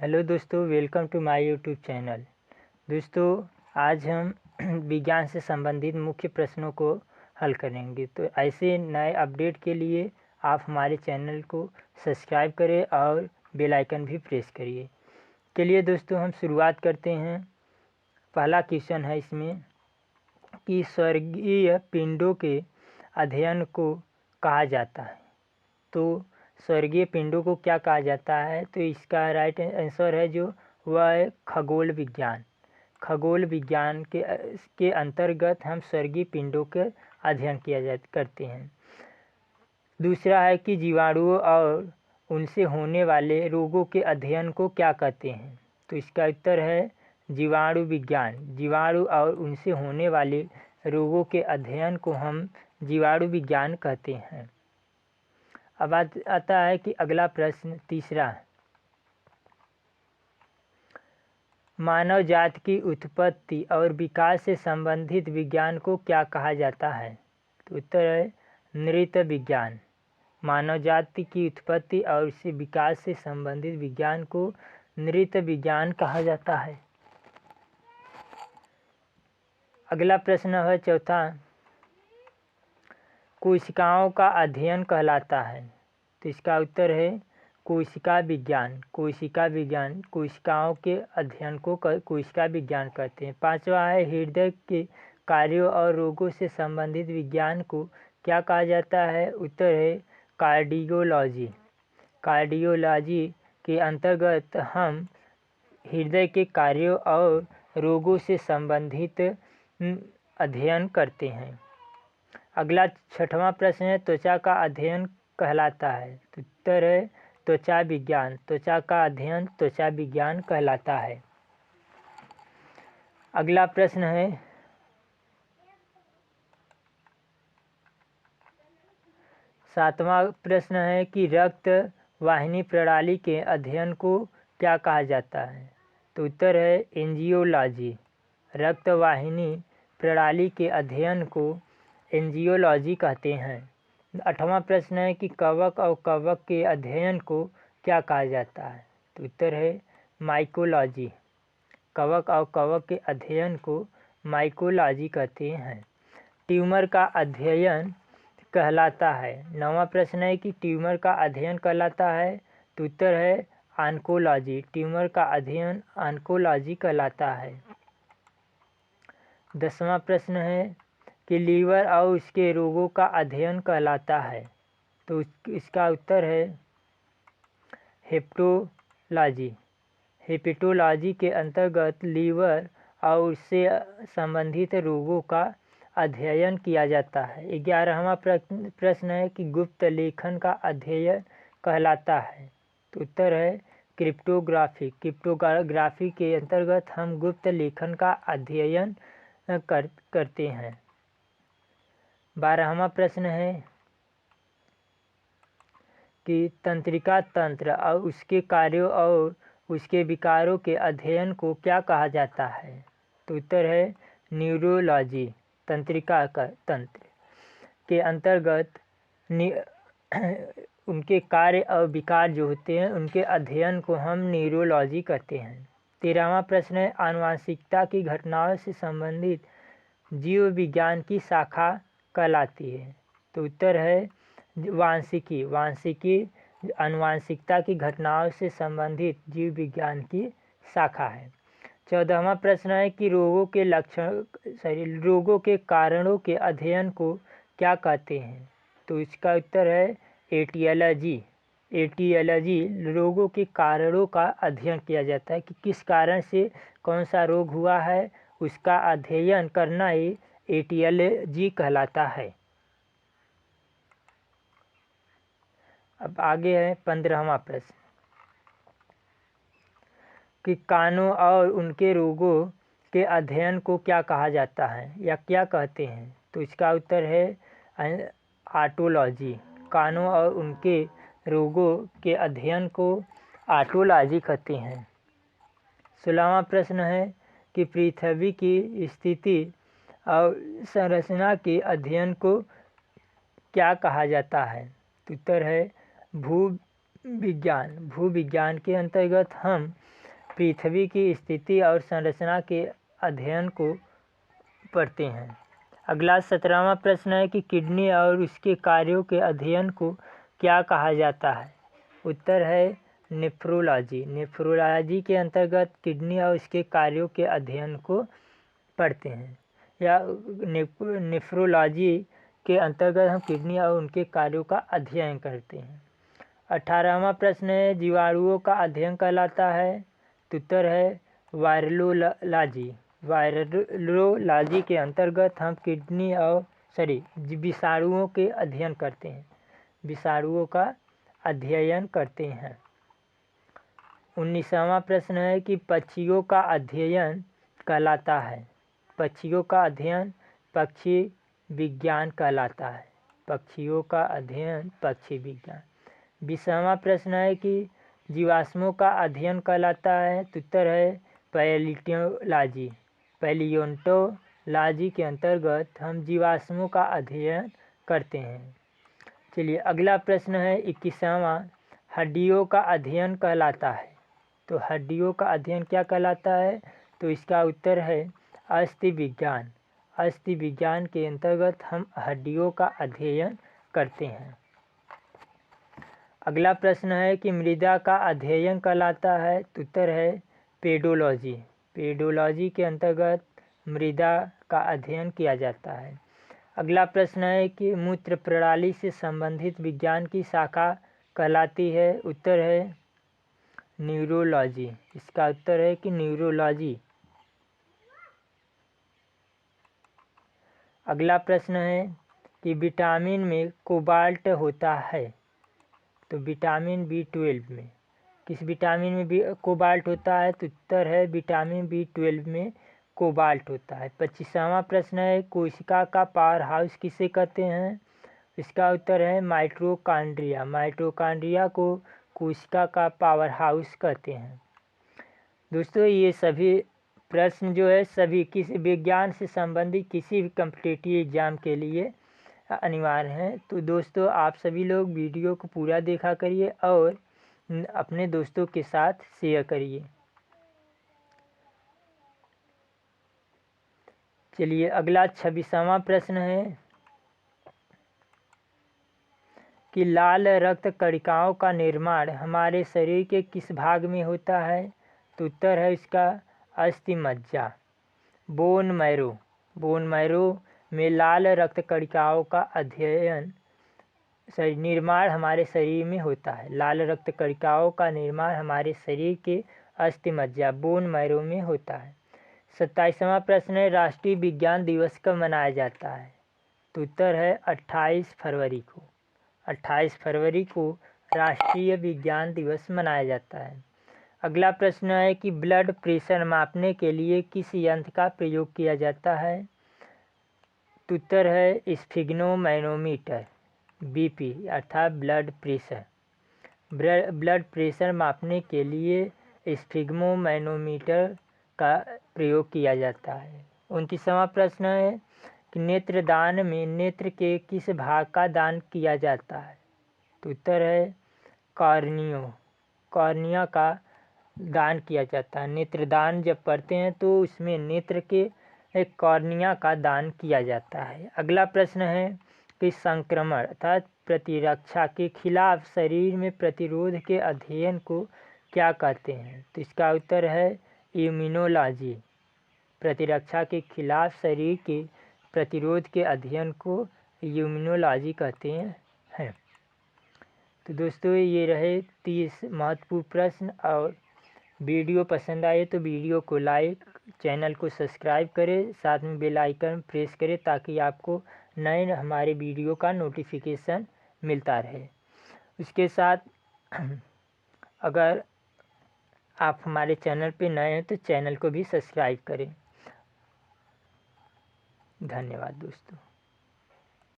Hello दोस्तों, welcome to my YouTube channel. दोस्तों, आज हम विज्ञान से संबंधित मुख्य प्रश्नों को हल करेंगे। तो ऐसे नए अपडेट के लिए आप हमारे चैनल को सब्सक्राइब करें और बेल आइकन भी प्रेस करिए। चलिए दोस्तों, हम शुरुआत करते हैं। पहला क्वेश्चन है इसमें कि स्वर्गीय पिंडों के अध्ययन को कहा जाता है। तो स्वर्गीय पिंडों को क्या कहा जाता है? तो इसका राइट आंसर है जो वह है खगोल विज्ञान। खगोल विज्ञान के अंतर्गत हम स्वर्गीय पिंडों के अध्ययन करते हैं। दूसरा है कि जीवाणुओं और उनसे होने वाले रोगों के अध्ययन को क्या कहते हैं? तो इसका उत्तर है जीवाणु विज्ञान। जीवाणु और उनसे होने वाले रोगों के अध्ययन को हम जीवाणु विज्ञान कहते हैं। अब आता है कि अगला प्रश्न तीसरा, मानव जाति की उत्पत्ति और विकास से संबंधित विज्ञान को क्या कहा जाता है? तो उत्तर है नृत्य विज्ञान। मानव जाति की उत्पत्ति और उससे विकास से संबंधित विज्ञान को नृत्य विज्ञान कहा जाता है। अगला प्रश्न है चौथा, कोशिकाओं का अध्ययन कहलाता है। तो इसका उत्तर है कोशिका विज्ञान। कोशिका विज्ञान, कोशिकाओं के अध्ययन को कोशिका विज्ञान कहते हैं। पांचवा है हृदय के कार्यों और रोगों से संबंधित विज्ञान को क्या कहा जाता है? उत्तर है कार्डियोलॉजी। कार्डियोलॉजी के अंतर्गत हम हृदय के कार्यों और रोगों से संबंधित अध्ययन करते हैं। अगला छठवां प्रश्न है त्वचा का अध्ययन कहलाता है। तो उत्तर है त्वचा विज्ञान। त्वचा का अध्ययन त्वचा विज्ञान कहलाता है। अगला प्रश्न है सातवां प्रश्न है कि रक्त वाहिनी प्रणाली के अध्ययन को क्या कहा जाता है? तो उत्तर है एंजियोलॉजी। रक्त वाहिनी प्रणाली के अध्ययन को एंजियोलॉजी कहते हैं। आठवां प्रश्न है कि कवक और कवक के अध्ययन को क्या कहा जाता है? तो उत्तर है माइकोलॉजी। कवक और कवक के अध्ययन को माइकोलॉजी कहते हैं। ट्यूमर का अध्ययन कहलाता है। नौवां प्रश्न है कि ट्यूमर का अध्ययन कहलाता है। तो उत्तर है ऑन्कोलॉजी। ट्यूमर का अध्ययन ऑन्कोलॉजी कहलाता है। 10वां प्रश्न है कि लीवर और उसके रोगों का अध्ययन कहलाता है। तो इसका उत्तर है हेपेटोलॉजी। हेपेटोलॉजी के अंतर्गत लीवर और उससे संबंधित रोगों का अध्ययन किया जाता है। 11वां प्रश्न है कि गुप्त लेखन का अध्ययन कहलाता है। तो उत्तर है क्रिप्टोग्राफी। क्रिप्टोग्राफी के अंतर्गत हम गुप्त लेखन का अध्ययन करते हैं। 12वां प्रश्न है कि तंत्रिका तंत्र और उसके कार्यों और उसके विकारों के अध्ययन को क्या कहा जाता है? तो उत्तर है न्यूरोलॉजी। तंत्रिका का तंत्र के अंतर्गत उनके कार्य और विकार जो होते हैं उनके अध्ययन को हम न्यूरोलॉजी कहते हैं। 13वां प्रश्न है आनुवंशिकता की घटनाओं से संबंधित जीव विज्ञान की शाखा कहलाती है। तो उत्तर है वांशिकी। वांशिकी आनुवंशिकता की घटनाओं से संबंधित जीव विज्ञान की शाखा है। 14वां प्रश्न है कि रोगों के कारणों के अध्ययन को क्या कहते हैं? तो इसका उत्तर है एटियोलॉजी। एटियोलॉजी रोगों के कारणों का अध्ययन किया जाता है कि किस कारण से कौन सा रोग हुआ है, उसका अध्ययन करना ही एटियोलॉजी कहलाता है। अब आगे है 15वां प्रश्न कि कानों और उनके रोगों के अध्ययन को क्या कहा जाता है या क्या कहते हैं? तो इसका उत्तर है ऑटोलॉजी। कानों और उनके रोगों के अध्ययन को ऑटोलॉजी कहते हैं। 16वां प्रश्न है कि पृथ्वी की स्थिति और संरचना के अध्ययन को क्या कहा जाता है? तो उत्तर है विज्ञान भूविज्ञान के अंतर्गत हम पृथ्वी की स्थिति और संरचना के अध्ययन को पढ़ते हैं। अगला 17वां प्रश्न है कि किडनी और उसके कार्यों के अध्ययन को क्या कहा जाता है। उत्तर है नेफ्रोलॉजी। नेफ्रोलॉजी के अंतर्गत किडनी और उसके कार्यों के अध्ययन को पढ़ते हैं, या नेफ्रोलॉजी के अंतर्गत हम किडनी और उनके कार्यों का अध्ययन करते हैं। 18वां प्रश्न है जीवाणुओं का अध्ययन कहलाता है। उत्तर है वायरोलॉजी। वायरोलॉजी के अंतर्गत हम किडनी और विषाणुओं के अध्ययन करते हैं, विषाणुओं का अध्ययन करते हैं। 19वां प्रश्न है कि पक्षियों का अध्ययन कहलाता है। पक्षियों का अध्ययन पक्षी विज्ञान कहलाता है। पक्षियों का अध्ययन पक्षी विज्ञान। 20वां प्रश्न है कि जीवाश्मों का अध्ययन कहलाता है। उत्तर है पैलियोंटोलॉजी। पैलियोंटोलॉजी के अंतर्गत हम जीवाश्मों का अध्ययन करते हैं। चलिए अगला प्रश्न है 21वां, हड्डियों का अध्ययन कहलाता है। तो हड्डियों का अध्ययन क्या कहलाता है? तो इसका उत्तर है अस्थि विज्ञान। अस्थि विज्ञान के अंतर्गत हम हड्डियों का अध्ययन करते हैं। अगला प्रश्न है कि मृदा का अध्ययन कहलाता है। उत्तर है पेडोलॉजी। पेडोलॉजी के अंतर्गत मृदा का अध्ययन किया जाता है। अगला प्रश्न है कि मूत्र प्रणाली से संबंधित विज्ञान की शाखा कहलाती है। उत्तर है न्यूरोलॉजी। इसका उत्तर है कि न्यूरोलॉजी। अगला प्रश्न है कि विटामिन में कोबाल्ट होता है। तो विटामिन B12 में, किस विटामिन में भी कोबाल्ट होता है? तो उत्तर है विटामिन B12 में कोबाल्ट होता है। 25वां प्रश्न है कोशिका का पावर हाउस किसे कहते हैं? इसका उत्तर है माइटोकॉन्ड्रिया। माइटोकॉन्ड्रिया को कोशिका का पावर हाउस कहते हैं। दोस्तों ये सभी प्रश्न जो है सभी किसी विज्ञान से संबंधित किसी भी कॉम्पिटिटिव एग्ज़ाम के लिए अनिवार्य हैं। तो दोस्तों आप सभी लोग वीडियो को पूरा देखा करिए और अपने दोस्तों के साथ शेयर करिए। चलिए अगला 26वां प्रश्न है कि लाल रक्त कणिकाओं का निर्माण हमारे शरीर के किस भाग में होता है? तो उत्तर है इसका अस्थि मज्जा, बोन मैरो। बोन मैरो में लाल रक्त कणिकाओं का अध्ययन निर्माण हमारे शरीर में होता है। लाल रक्त कणिकाओं का निर्माण हमारे शरीर के अस्थि मज्जा बोन मैरो में होता है। 27वां प्रश्न है राष्ट्रीय विज्ञान दिवस कब मनाया जाता है? तो उत्तर है 28 फरवरी को। 28 फरवरी को राष्ट्रीय विज्ञान दिवस मनाया जाता है। अगला प्रश्न है कि ब्लड प्रेशर मापने के लिए किस यंत्र का प्रयोग किया जाता है? तो उत्तर है स्फिग्नोमैनोमीटर, BP अर्थात ब्लड प्रेशर। ब्लड प्रेशर मापने के लिए स्फिग्नोमैनोमीटर का प्रयोग किया जाता है। 29वां प्रश्न है कि नेत्रदान में नेत्र के किस भाग का दान किया जाता है? तो उत्तर है कॉर्निया का दान किया जाता है। नेत्रदान जब करते हैं तो उसमें नेत्र के कॉर्निया का दान किया जाता है। अगला प्रश्न है कि संक्रमण अर्थात प्रतिरक्षा के खिलाफ शरीर में प्रतिरोध के अध्ययन को क्या कहते हैं? तो इसका उत्तर है इम्यूनोलॉजी। प्रतिरक्षा के खिलाफ शरीर के प्रतिरोध के अध्ययन को इम्यूनोलॉजी कहते हैं। तो दोस्तों ये रहे 30 महत्वपूर्ण प्रश्न, और वीडियो पसंद आए तो वीडियो को लाइक, चैनल को सब्सक्राइब करें, साथ में बेल आइकन प्रेस करें ताकि आपको नए हमारे वीडियो का नोटिफिकेशन मिलता रहे। उसके साथ अगर आप हमारे चैनल पे नए हैं तो चैनल को भी सब्सक्राइब करें। धन्यवाद दोस्तों।